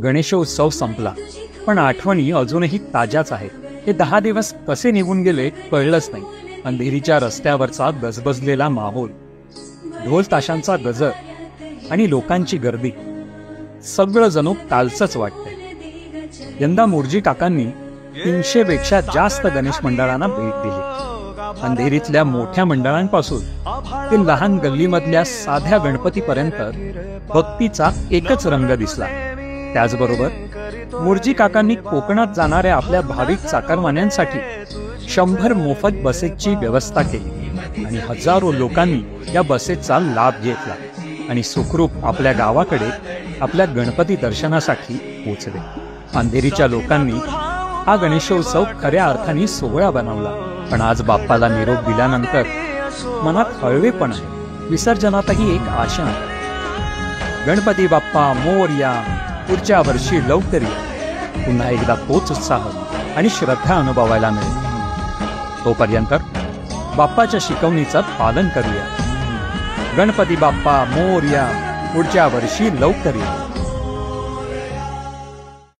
गणेशोत्सव संपला, पण आठवणी अजूनही ताज्याच आहेत. हे 10 दिवस कसे निघून गेले कळलंच नाही. अंधेरीच्या रस्त्यावरचा गजबजलेला माहोल, ढोल ताशांचा गजर आणि लोकांची गर्दी, सगळं जणू कालचंच वाटतंय. यंदा मोर्जी काकांनी 300 पेक्षा जास्त गणेश मंडळांना भेट दिली. अंधेरीतल्या मोठ्या मंडळांपासून ते लहान गल्लीमधल्या साध्या गणपतीपर्यंत भक्तीचा एकच रंग दिसला. त्याचबरोबर मोर्जी काकांनी कोकणात जाणाऱ्या आपल्या भाविक चाकरमान्यांसाठी 100 मोफत बसेसची व्यवस्था केली आणि हजारो लोकांनी या बसेसचा लाभ घेतला आणि सुखरूप आपल्या गावाकडे आपल्या गणपती दर्शनासाठी पोहोचले. अंधेरीच्या लोकांनी हा गणेशोत्सव खऱ्या अर्थाने सोहळा बनवला. पण आज बाप्पाला निरोप दिल्यानंतर मनात हळवेपण आहे. विसर्जनातही एक आशा आहे. गणपती बाप्पा मोरया, पुढच्या वर्षी लवकर या. पुन्हा एकदा तोच उत्साह आणि श्रद्धा अनुभवायला मिळेल. तोपर्यंत बाप्पाच्या शिकवणीचं पालन करूया. गणपती बाप्पा मोरया, पुढच्या वर्षी लवकर या.